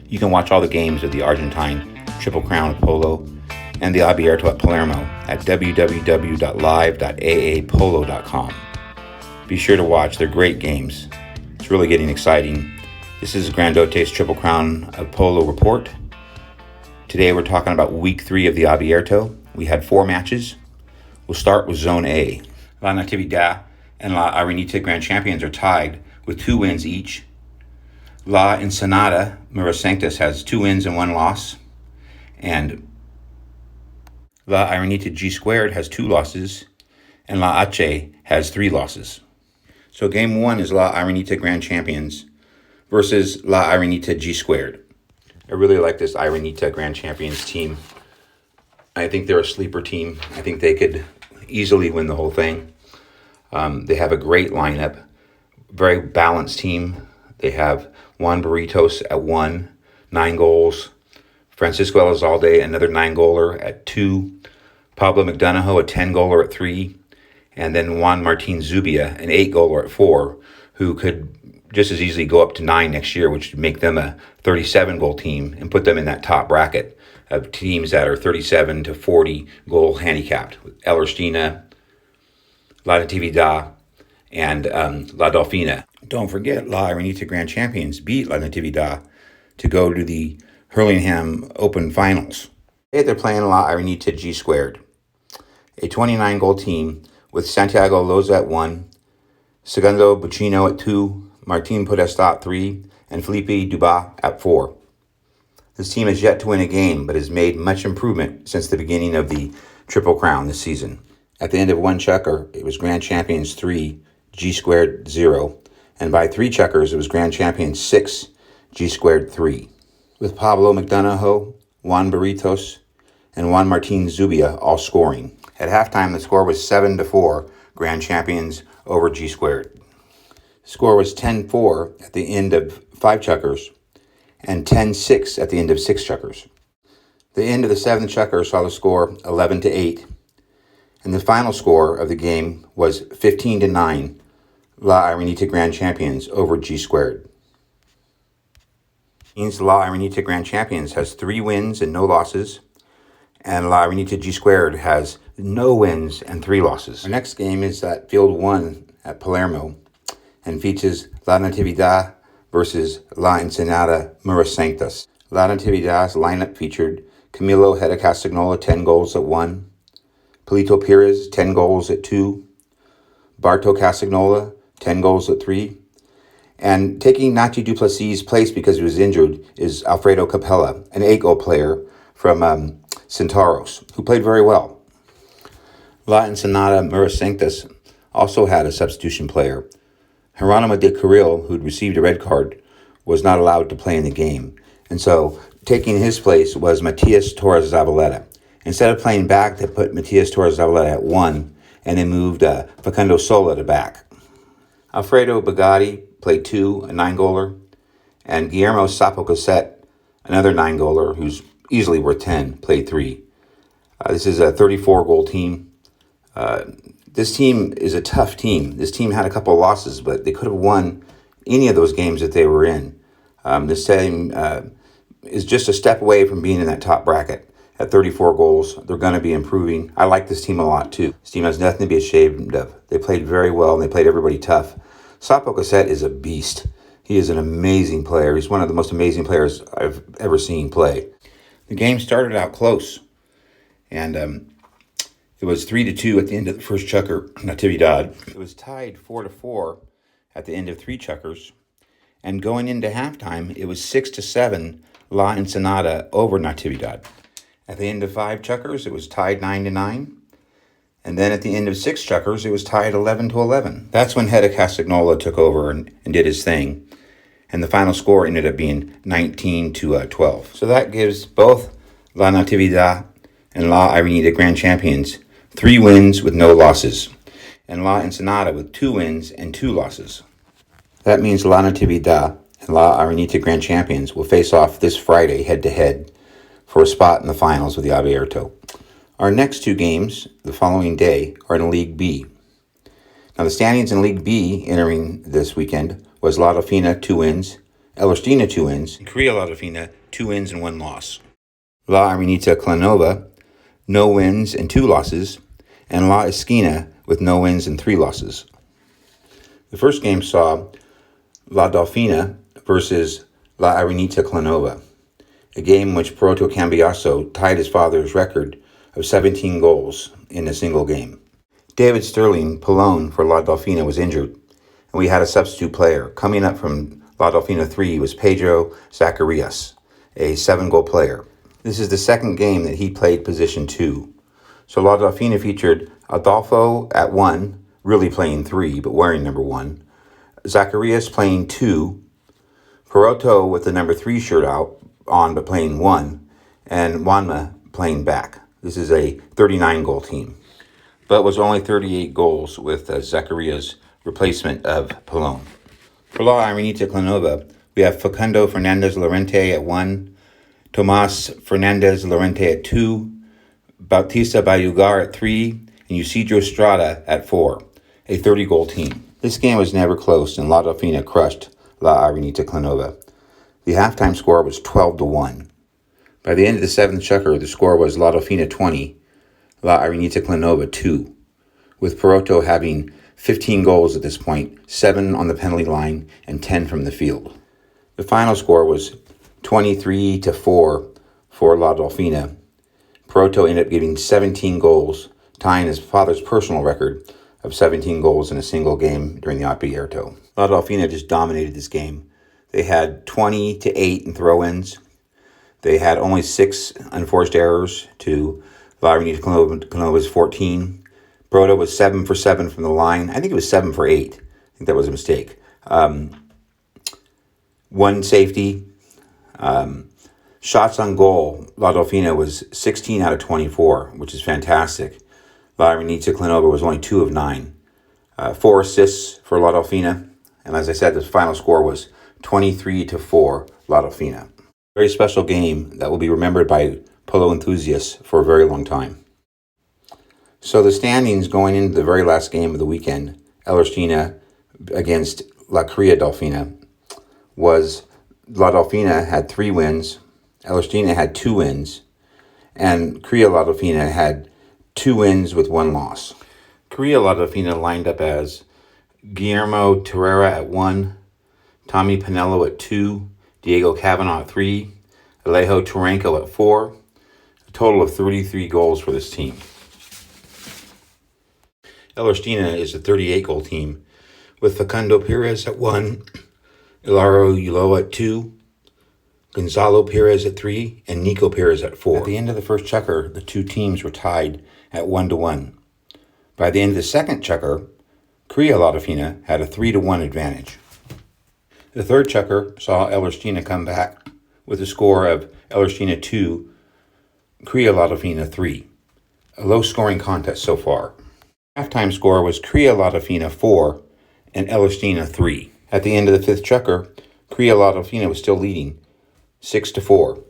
You can watch all the games of the Argentine Triple Crown of Polo and the Abierto at Palermo at www.live.aapolo.com. Be sure to watch, they're great games. It's really getting exciting. This is Grandote's Triple Crown of Polo report. Today we're talking about week 3 of the Abierto. We had 4 matches. We'll start with Zone A. La Natividad and La Arenita Grand Champions are tied with 2 wins each. La Ensenada Mirasanctus has 2 wins and 1 loss. And La Arenita G Squared has 2 losses. And La H has 3 losses. So game 1 is La Arenita Grand Champions versus La Arenita G Squared. I really like this Arenita Grand Champions team. I think they're a sleeper team. I think they could easily win the whole thing. They have a great lineup, very balanced team. They have Juan Burritos at 1, 9 goals. Francisco Elizalde, another 9-goaler at 2. Pablo McDonough, a 10-goaler at 3. And then Juan Martin Zubia, an 8-goaler at 4, who could just as easily go up to 9 next year, which would make them a 37-goal team and put them in that top bracket of teams that are 37 to 40 goal handicapped. El Erstina, La Natividad, and La Dolfina. Don't forget, La Arenita Grand Champions beat La Natividad to go to the Hurlingham Open Finals. Today they're playing La Arenita G Squared, a 29-goal team with Santiago Loza at 1, Segundo Buccino at 2, Martin Podesta at 3, and Felipe Duba at 4. This team has yet to win a game, but has made much improvement since the beginning of the Triple Crown this season. At the end of 1 checker, it was Grand Champions 3, G Squared 0, and by 3 checkers, it was Grand Champions 6, G Squared 3. With Pablo McDonough, Juan Burritos, and Juan Martin Zubia all scoring. At halftime, the score was 7-4, Grand Champions over G Squared. The score was 10-4 at the end of 5 checkers, and 10-6 at the end of 6 checkers. The end of the 7th checker saw the score 11-8, and the final score of the game was 15-9, La Arenita Grand Champions over G Squared. Means La Arenita Grand Champions has 3 wins and no losses, and La Arenita G Squared has no wins and 3 losses. Our next game is at Field 1 at Palermo and features La Natividad versus La Ensenada Mirasanctus. La Natividad's lineup featured Camilo Heda Castagnola, 10 goals at 1, Polito Pires, 10 goals at 2, Barto Castagnola, 10 goals at 3, and taking Nachi Duplessis' place because he was injured is Alfredo Capella, an 8-goal player from Centauros, who played very well. La Ensenada Mirasanctus also had a substitution player. Geronimo de Carril, who'd received a red card, was not allowed to play in the game. And so taking his place was Matias Torres Zavaleta. Instead of playing back, they put Matias Torres Zavaleta at 1, and they moved Facundo Sola to back. Alfredo Bagatti played 2, a 9-goaler, and Guillermo Sapo Cassette, another 9-goaler, who's easily worth 10, played 3. This is a 34-goal team. This team is a tough team. This team had a couple of losses, but they could have won any of those games that they were in. This team is just a step away from being in that top bracket. At 34 goals, they're going to be improving. I like this team a lot, too. This team has nothing to be ashamed of. They played very well, and they played everybody tough. Sapo Cassette is a beast. He is an amazing player. He's one of the most amazing players I've ever seen play. The game started out close, and it was 3-2 at the end of the first checker, Natividad. It was tied 4-4 at the end of 3 checkers. And going into halftime, it was 6-7 La Ensenada over Natividad. At the end of 5 checkers, it was tied 9-9. And then at the end of 6 checkers, it was tied 11-11. That's when Heda Castagnola took over and did his thing. And the final score ended up being 19-12. So that gives both La Natividad and La Arenita Grand Champions 3 wins with no losses, and La Ensenada with 2 wins and 2 losses. That means La Natividad and La Arenita Grand Champions will face off this Friday head-to-head for a spot in the finals of the Abierto. Our next 2 games the following day are in League B. Now the standings in League B entering this weekend was La Dolfina 2 wins Elostina 2 wins, and Cria La Delfina 2 wins and 1 loss. La Arenita Clanova, no wins and 2 losses, and La Esquina with no wins and 3 losses. The first game saw La Delfina versus La Arenita Clanova, a game in which Poroto Cambiasso tied his father's record of 17 goals in a single game. David Sterling Pallone for La Delfina was injured, and we had a substitute player. Coming up from La Delfina 3 was Pedro Zacarias, a 7-goal player. This is the second game that he played position 2. So La Delfina featured Adolfo at 1, really playing 3, but wearing number 1. Zacarias playing 2. Poroto with the number 3 shirt on, but playing 1. And Juanma playing back. This is a 39-goal team, but was only 38 goals with Zacarias' replacement of Pallone. For La Arenita Clanova, we have Facundo Fernandez Lorente at 1, Tomas Fernandez Lorente at 2, Bautista Bayugar at 3, and Isidro Strada at 4, a 30-goal team. This game was never close, and La Delfina crushed La Arenita Clanova. The halftime score was 12-1. By the end of the 7th checker, the score was La Delfina 20, La Arenita Clanova 2, with Poroto having 15 goals at this point, 7 on the penalty line and 10 from the field. The final score was 23-4 for La Delfina. Poroto ended up getting 17 goals, tying his father's personal record of 17 goals in a single game during the Abierto. La Delfina just dominated this game. They had 20-8 in throw-ins. They had only 6 unforced errors to La Arenita Clanova's 14. Poroto was 7 for 7 from the line. I think it was 7 for 8. I think that was a mistake. 1 safety. Shots on goal, La Delfina was 16 out of 24, which is fantastic. La Arenita Clanova was only 2 of 9. 4 assists for La Delfina. And as I said, the final score was 23-4 La Delfina. Very special game that will be remembered by polo enthusiasts for a very long time. So the standings going into the very last game of the weekend, Elostina against La Cria Delfina, was La Delfina had 3 wins, Elostina had 2 wins, and Cria La Delfina had 2 wins with 1 loss. Cria La Delfina lined up as Guillermo Terrera at 1, Tommy Pinello at 2, Diego Cavanaugh at 3, Alejo Turanco at 4, a total of 33 goals for this team. Elostina is a 38-goal team with Facundo Perez at 1, Ilaro Ulloa at 2, Gonzalo Perez at 3, and Nico Perez at 4. At the end of the first checker, the 2 teams were tied at 1-1. By the end of the second checker, Cria La Delfina had a 3-1 advantage. The third checker saw Elostina come back with a score of Elostina 2, Cria La Delfina 3. A low-scoring contest so far. Halftime score was Cria La Delfina 4 and Elostina 3. At the end of the 5th checker, Cria La Delfina was still leading, 6-4.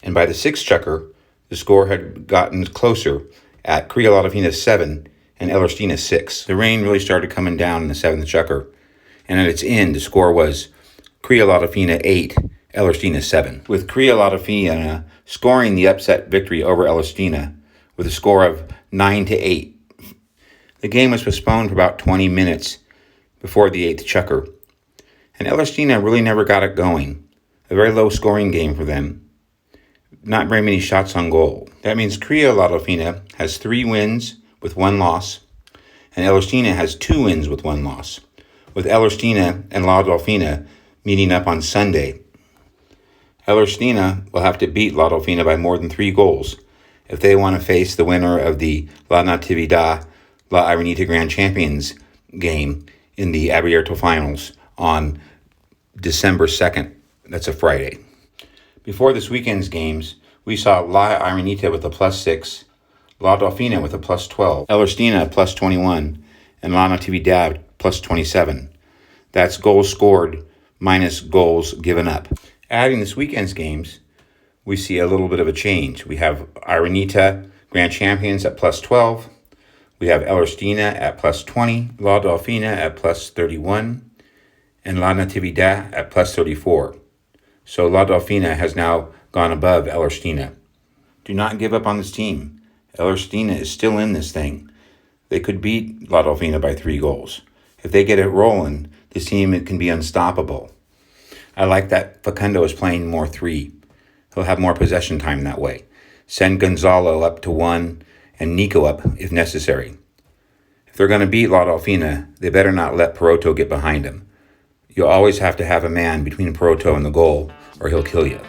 And by the 6th checker, the score had gotten closer at Cria La Delfina 7 and Elostina 6. The rain really started coming down in the 7th checker, and at its end, the score was Cria La Delfina 8, Elostina 7, with Cria La Delfina scoring the upset victory over Elostina with a score of 9-8. The game was postponed for about 20 minutes before the 8th checker, and Elostina really never got it going. A very low-scoring game for them. Not very many shots on goal. That means Cria La Delfina has 3 wins with 1 loss, and Elostina has 2 wins with 1 loss, with Elostina and La Delfina meeting up on Sunday. Elostina will have to beat La Delfina by more than 3 goals if they want to face the winner of the La Natividad La Arenita Grand Champions game in the Abierto Finals on December 2nd. That's a Friday. Before this weekend's games, we saw La Arenita with a +6, La Delfina with a +12, Elostina +21, and La Natividad +27. That's goals scored minus goals given up. Adding this weekend's games, we see a little bit of a change. We have Arenita Grand Champions at +12. We have Elostina at +20, La Delfina at +31, and La Natividad at plus 34. So La Dolfina has now gone above El Erstina. Do not give up on this team. El Erstina is still in this thing. They could beat La Dolfina by 3 goals. If they get it rolling, this team can be unstoppable. I like that Facundo is playing more 3. He'll have more possession time that way. Send Gonzalo up to 1 and Nico up if necessary. If they're going to beat La Dolfina, they better not let Poroto get behind him. You'll always have to have a man between Poroto and the goal, or he'll kill you.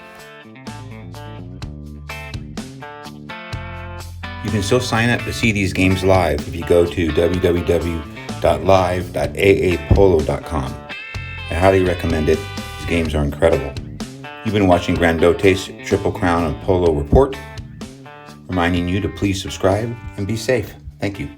You can still sign up to see these games live if you go to www.live.aapolo.com. I highly recommend it. These games are incredible. You've been watching Grandote's Triple Crown of Polo Report, reminding you to please subscribe and be safe. Thank you.